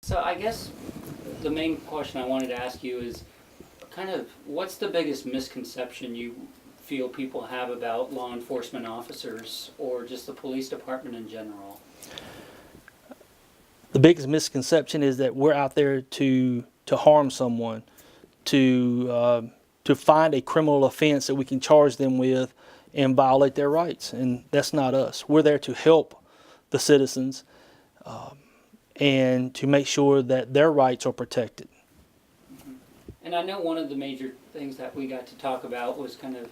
So I guess the main question I wanted to ask you is kind of what's the biggest misconception you feel people have about law enforcement officers or just the police department in general? The biggest misconception is that we're out there to harm someone, to find a criminal offense that we can charge them with and violate their rights, and that's not us. We're there to help the citizens and to make sure that their rights are protected. And I know one of the major things that we got to talk about was kind of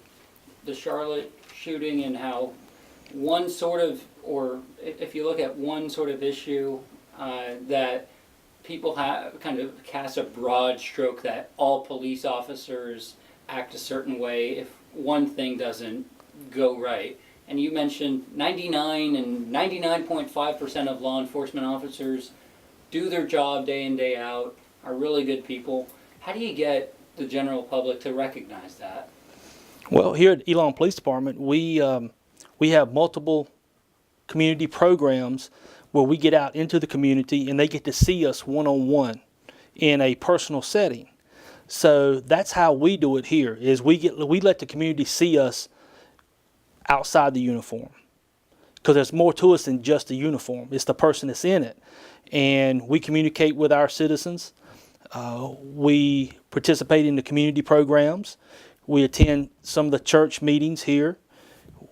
the Charlotte shooting and how one sort of, or if you look at one sort of issue that people have kind of cast a broad stroke that all police officers act a certain way if one thing doesn't go right. And you mentioned 99 and 99.5% of law enforcement officers do their job day in, day out, are really good people. How do you get the general public to recognize that? Well, here at Elon Police Department, we have multiple community programs where we get out into the community and they get to see us one-on-one in a personal setting. So that's how we do it here, is we let the community see us outside the uniform. Because there's more to us than just the uniform. It's the person that's in it. And we communicate with our citizens. We participate in the community programs. We attend some of the church meetings here.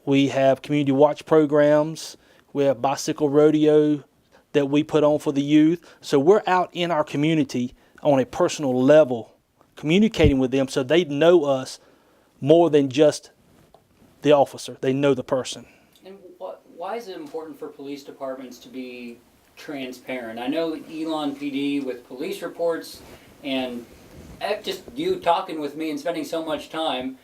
We have community watch programs. We have bicycle rodeo that we put on for the youth. So we're out in our community on a personal level, communicating with them so they know us more than just the officer. They know the person. And why is it important for police departments to be transparent? I know Elon PD with police reports and just you talking with me and spending so much time,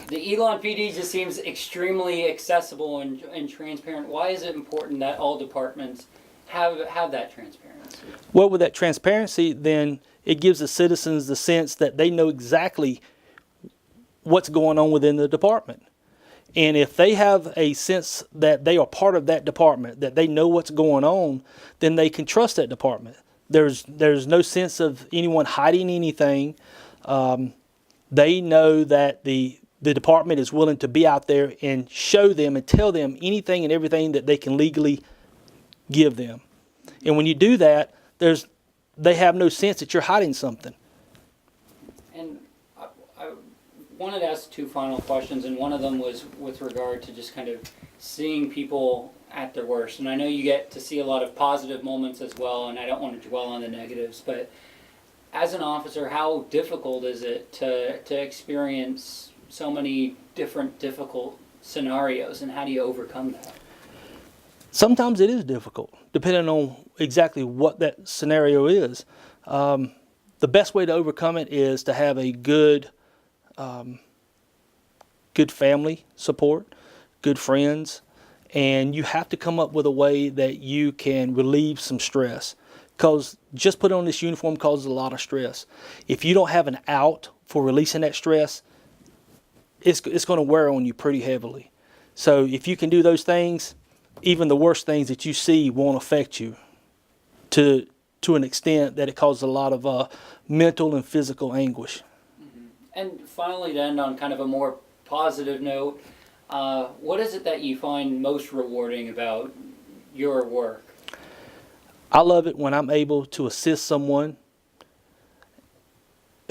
the Elon PD just seems extremely accessible and transparent. Why is it important that all departments have that transparency? Well, with that transparency, then it gives the citizens the sense that they know exactly what's going on within the department. And if they have a sense that they are part of that department, that they know what's going on, then they can trust that department. There's no sense of anyone hiding anything. They know that the department is willing to be out there and show them and tell them anything and everything that they can legally give them. And when you do that, they have no sense that you're hiding something. And I wanted to ask two final questions, and one of them was with regard to just kind of seeing people at their worst. And I know you get to see a lot of positive moments as well, and I don't want to dwell on the negatives, but as an officer, how difficult is it to experience so many different difficult scenarios, and how do you overcome that? Sometimes it is difficult, depending on exactly what that scenario is. The best way to overcome it is to have a good family support, good friends, and you have to come up with a way that you can relieve some stress. Because just putting on this uniform causes a lot of stress. If you don't have an out for releasing that stress, it's going to wear on you pretty heavily. So if you can do those things, even the worst things that you see won't affect you to an extent that it causes a lot of mental and physical anguish. Mm-hmm. And finally, to end on kind of a more positive note, what is it that you find most rewarding about your work? I love it when I'm able to assist someone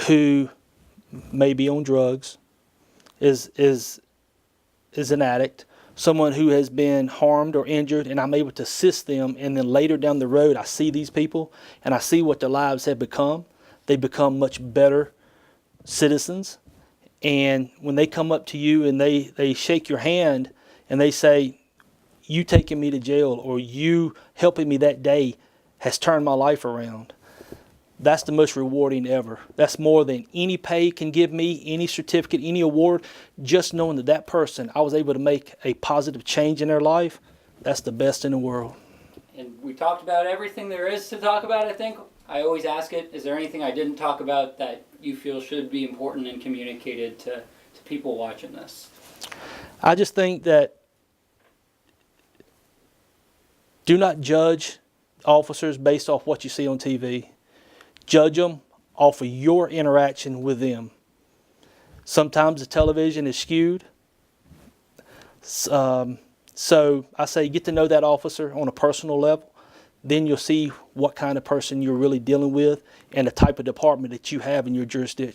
who may be on drugs, is an addict, someone who has been harmed or injured, and I'm able to assist them, and then later down the road I see these people and I see what their lives have become. They become much better citizens, and when they come up to you and they shake your hand and they say, "You taking me to jail," or "You helping me that day has turned my life around," that's the most rewarding ever. That's more than any pay can give me, any certificate, any award. Just knowing that person, I was able to make a positive change in their life, that's the best in the world. And we talked about everything there is to talk about, I think. I always ask it, is there anything I didn't talk about that you feel should be important and communicated to people watching this? I just think that do not judge officers based off what you see on TV. Judge them off of your interaction with them. Sometimes the television is skewed. So I say get to know that officer on a personal level. Then you'll see what kind of person you're really dealing with and the type of department that you have in your jurisdiction.